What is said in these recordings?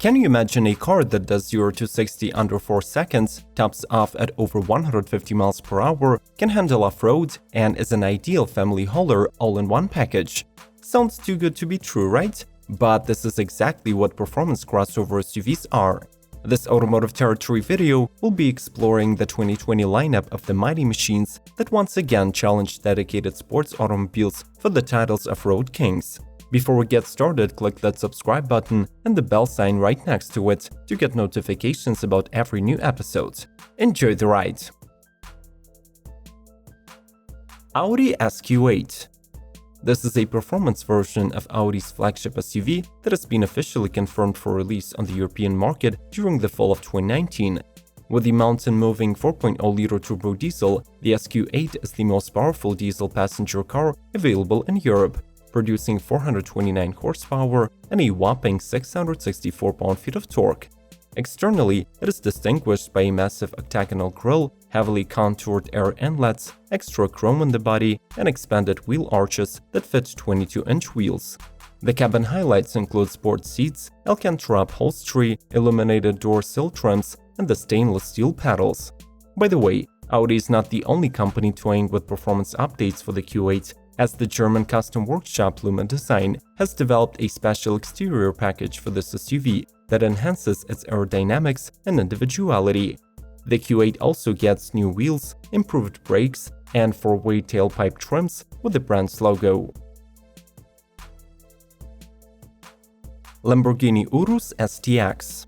Can you imagine a car that does 0 to 60 under 4 seconds, tops off at over 150 miles per hour, can handle off-road, and is an ideal family hauler all in one package? Sounds too good to be true, right? But this is exactly what performance crossover SUVs are. This Automotive Territory video will be exploring the 2020 lineup of the mighty machines that once again challenged dedicated sports automobiles for the titles of road kings. Before we get started, click that subscribe button and the bell sign right next to it to get notifications about every new episode. Enjoy the ride! Audi SQ8. This is a performance version of Audi's flagship SUV that has been officially confirmed for release on the European market during the fall of 2019. With the mountain-moving 4.0-liter turbo diesel, the SQ8 is the most powerful diesel passenger car available in Europe, producing 429 horsepower and a whopping 664 pound-feet of torque. Externally, it is distinguished by a massive octagonal grille, heavily contoured air inlets, extra chrome on the body, and expanded wheel arches that fit 22-inch wheels. The cabin highlights include sports seats, Alcantara upholstery, illuminated door sill trims, and the stainless steel pedals. By the way, Audi is not the only company toying with performance updates for the Q8, as the German custom workshop Lumma Design has developed a special exterior package for this SUV that enhances its aerodynamics and individuality. The Q8 also gets new wheels, improved brakes, and four-way tailpipe trims with the brand's logo. Lamborghini Urus STX.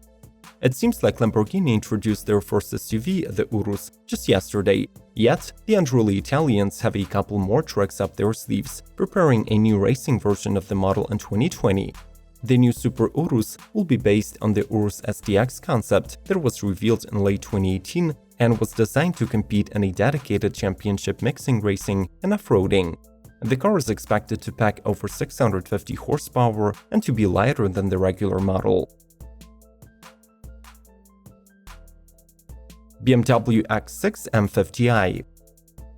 It seems like Lamborghini introduced their first SUV, the Urus, just yesterday. Yet, the unruly Italians have a couple more tricks up their sleeves, preparing a new racing version of the model in 2020. The new Super Urus will be based on the Urus STX concept that was revealed in late 2018 and was designed to compete in a dedicated championship mixing racing and off-roading. The car is expected to pack over 650 horsepower and to be lighter than the regular model. BMW X6 M50i.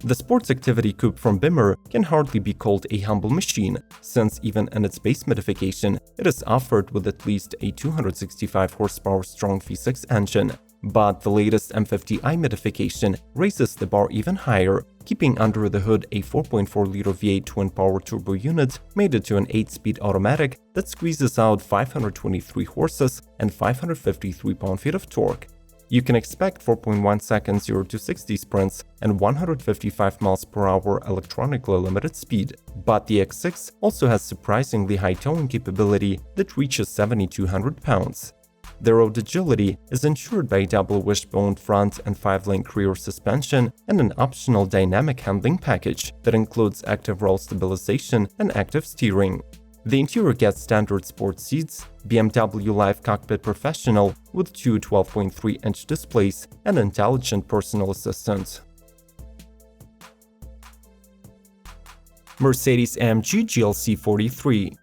The sports activity coupe from Bimmer can hardly be called a humble machine, since even in its base modification, it is offered with at least a 265 horsepower strong V6 engine. But the latest M50i modification raises the bar even higher, keeping under the hood a 4.4-liter V8 twin-power turbo unit mated to an 8-speed automatic that squeezes out 523 horses and 553 pound-feet of torque. You can expect 4.1 seconds 0 to 60 sprints and 155 miles per hour electronically limited speed, but the X6 also has surprisingly high towing capability that reaches 7,200 pounds. The road agility is ensured by a double wishbone front and 5-link rear suspension and an optional dynamic handling package that includes active roll stabilization and active steering. The interior gets standard sports seats, BMW Live Cockpit Professional with two 12.3-inch displays, and intelligent personal assistant. Mercedes AMG GLC 43.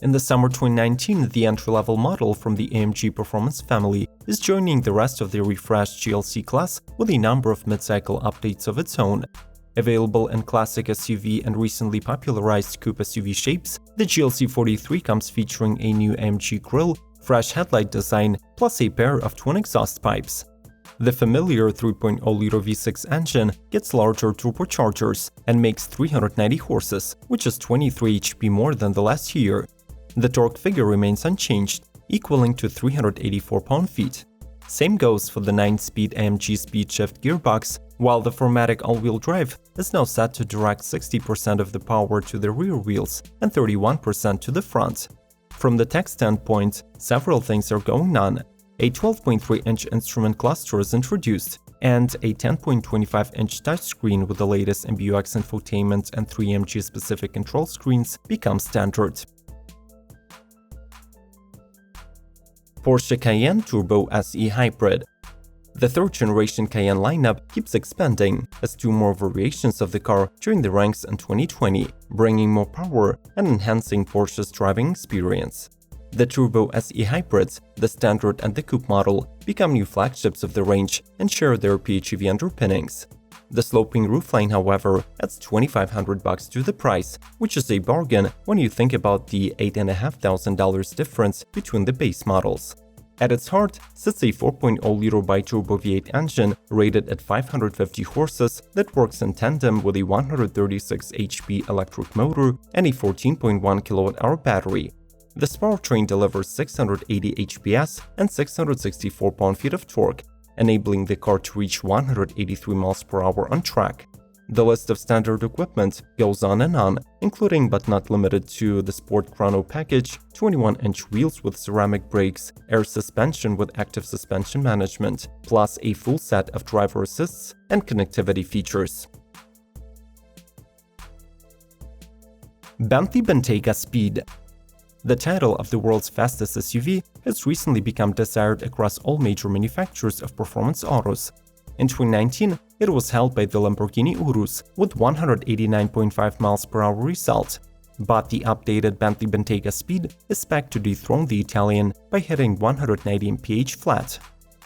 In the summer 2019, the entry-level model from the AMG Performance family is joining the rest of the refreshed GLC class with a number of mid-cycle updates of its own. Available in classic SUV and recently popularized coupe SUV shapes, the GLC 43 comes featuring a new AMG grille, fresh headlight design, plus a pair of twin exhaust pipes. The familiar 3.0-liter V6 engine gets larger turbochargers and makes 390 horses, which is 23 HP more than the last year. The torque figure remains unchanged, equaling to 384 pound-feet. Same goes for the 9-speed AMG SpeedShift gearbox, while the 4MATIC all-wheel drive is now set to direct 60% of the power to the rear wheels and 31% to the front. From the tech standpoint, several things are going on. A 12.3-inch instrument cluster is introduced, and a 10.25-inch touchscreen with the latest MBUX infotainment and 3 AMG-specific control screens becomes standard. Porsche Cayenne Turbo SE Hybrid. The third-generation Cayenne lineup keeps expanding, as two more variations of the car join the ranks in 2020, bringing more power and enhancing Porsche's driving experience. The Turbo SE Hybrids, the Standard and the Coupe model, become new flagships of the range and share their PHEV underpinnings. The sloping roofline, however, adds $2,500 to the price, which is a bargain when you think about the $8,500 difference between the base models. At its heart sits a 4.0-liter biturbo V8 engine rated at 550 horses that works in tandem with a 136 HP electric motor and a 14.1 kWh battery. This powertrain delivers 680 HP and 664 pound-feet of torque, enabling the car to reach 183 mph on track. The list of standard equipment goes on and on, including but not limited to the Sport Chrono package, 21-inch wheels with ceramic brakes, air suspension with active suspension management, plus a full set of driver assists and connectivity features. Bentley Bentayga Speed. The title of the world's fastest SUV has recently become desired across all major manufacturers of performance autos. In 2019, it was held by the Lamborghini Urus with 189.5 mph result, but the updated Bentley Bentayga Speed is back to dethrone the Italian by hitting 190 mph flat.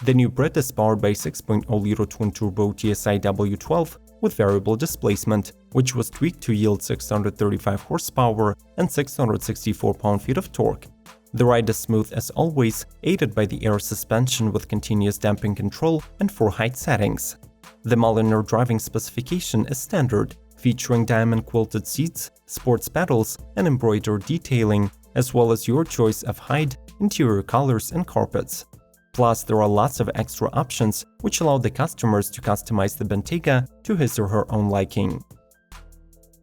The new Brit is powered by 6.0-liter twin-turbo TSI W12 with variable displacement, which was tweaked to yield 635 horsepower and 664 pound-feet of torque. The ride is smooth as always, aided by the air suspension with continuous damping control and 4 height settings. The Mulliner driving specification is standard, featuring diamond-quilted seats, sports pedals, and embroidered detailing, as well as your choice of height, interior colors, and carpets. Plus, there are lots of extra options which allow the customers to customize the Bentayga to his or her own liking.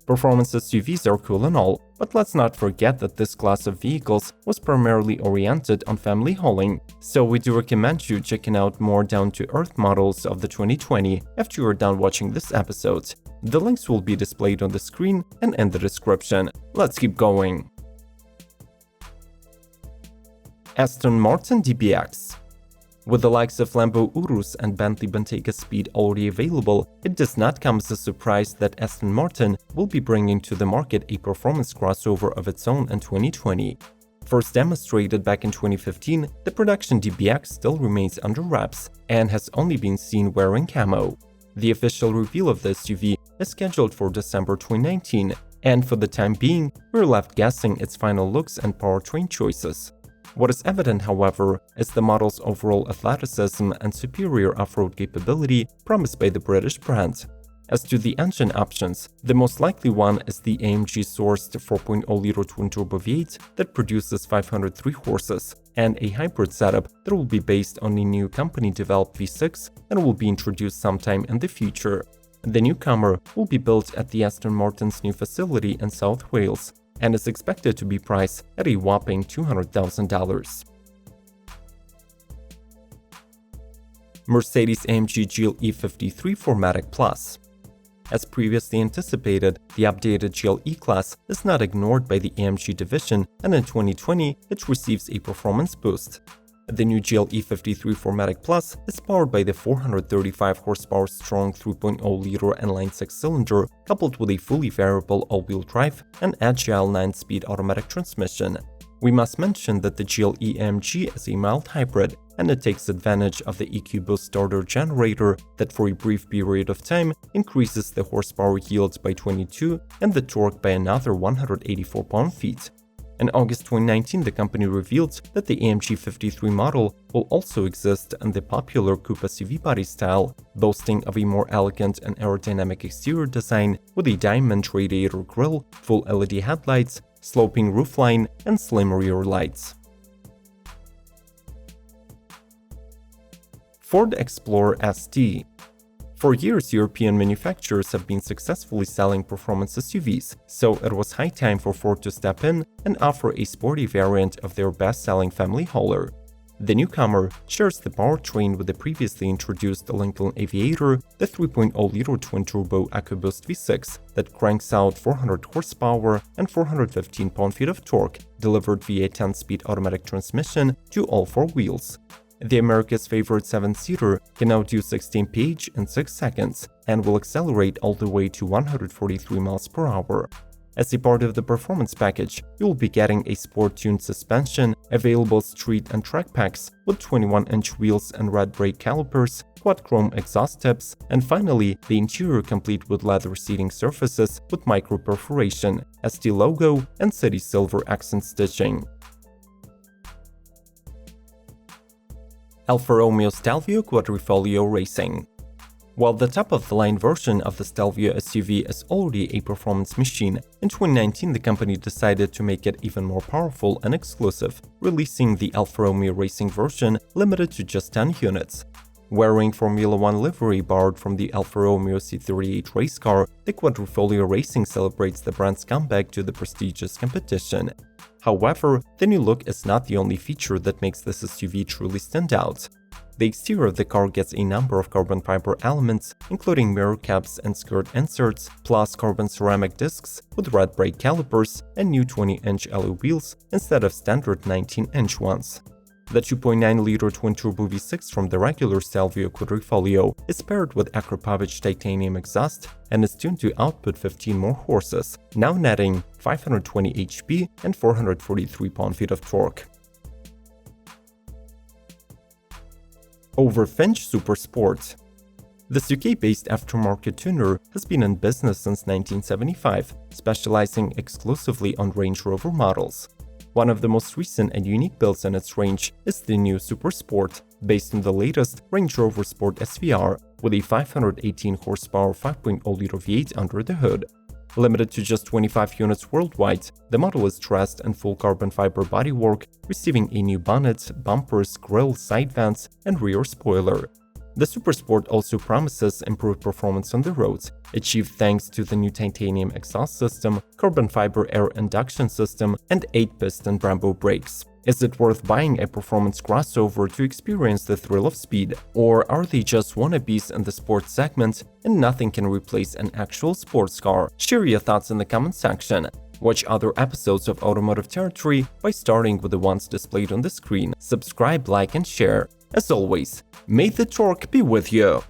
Performance SUVs are cool and all, but let's not forget that this class of vehicles was primarily oriented on family hauling, so we do recommend you checking out more down-to-earth models of the 2020 after you are done watching this episode. The links will be displayed on the screen and in the description. Let's keep going. Aston Martin DBS. With the likes of Lambo Urus and Bentley Bentayga Speed already available, it does not come as a surprise that Aston Martin will be bringing to the market a performance crossover of its own in 2020. First demonstrated back in 2015, the production DBX still remains under wraps and has only been seen wearing camo. The official reveal of the SUV is scheduled for December 2019, and for the time being, we're left guessing its final looks and powertrain choices. What is evident, however, is the model's overall athleticism and superior off-road capability promised by the British brand. As to the engine options, the most likely one is the AMG-sourced 4.0-liter twin-turbo V8 that produces 503 horses, and a hybrid setup that will be based on a new company-developed V6 and will be introduced sometime in the future. The newcomer will be built at the Aston Martin's new facility in South Wales, and is expected to be priced at a whopping $200,000. Mercedes-AMG GL E53 4MATIC Plus. As previously anticipated, the updated GL E class is not ignored by the AMG division, and in 2020 it receives a performance boost. The new GL E53 4MATIC Plus is powered by the 435 horsepower strong 3.0-liter inline 6-cylinder coupled with a fully variable all-wheel drive and agile 9-speed automatic transmission. We must mention that the GL E AMG is a mild hybrid, and it takes advantage of the EcoBoost starter generator that for a brief period of time increases the horsepower yield by 22 and the torque by another 184 pound-feet. In August 2019, the company revealed that the AMG 53 model will also exist in the popular coupe SUV body style, boasting of a more elegant and aerodynamic exterior design with a diamond radiator grille, full LED headlights, sloping roofline, and slim rear lights. Ford Explorer ST. For years, European manufacturers have been successfully selling performance SUVs, so it was high time for Ford to step in and offer a sporty variant of their best-selling family hauler. The newcomer shares the powertrain with the previously introduced Lincoln Aviator, the 3.0-liter twin-turbo EcoBoost V6 that cranks out 400 horsepower and 415 pound-feet of torque, delivered via a 10-speed automatic transmission to all 4 wheels. The America's favorite 7-seater can now do 16 mph in 6 seconds and will accelerate all the way to 143 mph. As a part of the performance package, you will be getting a sport-tuned suspension, available street and track packs with 21-inch wheels and red brake calipers, quad-chrome exhaust tips, and finally, the interior complete with leather seating surfaces with micro-perforation, ST logo, and city silver accent stitching. Alfa Romeo Stelvio Quadrifoglio Racing. While the top-of-the-line version of the Stelvio SUV is already a performance machine, in 2019 the company decided to make it even more powerful and exclusive, releasing the Alfa Romeo Racing version limited to just 10 units. Wearing Formula One livery borrowed from the Alfa Romeo C38 race car, the Quadrifoglio Racing celebrates the brand's comeback to the prestigious competition. However, the new look is not the only feature that makes this SUV truly stand out. The exterior of the car gets a number of carbon fiber elements, including mirror caps and skirt inserts, plus carbon ceramic discs with red brake calipers and new 20-inch alloy wheels instead of standard 19-inch ones. The 2.9-liter twin-turbo V6 from the regular Stelvio Quadrifoglio is paired with Akrapovic titanium exhaust and is tuned to output 15 more horses, now netting 520 HP and 443 pound-feet of torque. Over Finch Super Sport. This UK-based aftermarket tuner has been in business since 1975, specializing exclusively on Range Rover models. One of the most recent and unique builds in its range is the new Super Sport, based on the latest Range Rover Sport SVR, with a 518 horsepower 5.0-liter V8 under the hood. Limited to just 25 units worldwide, the model is dressed in full carbon fiber bodywork, receiving a new bonnet, bumpers, grille, side vents, and rear spoiler. The Super Sport also promises improved performance on the road, achieved thanks to the new titanium exhaust system, carbon fiber air induction system, and 8-piston Brembo brakes. Is it worth buying a performance crossover to experience the thrill of speed? Or are they just wannabes in the sports segment and nothing can replace an actual sports car? Share your thoughts in the comment section. Watch other episodes of Automotive Territory by starting with the ones displayed on the screen. Subscribe, like, and share. As always, may the torque be with you!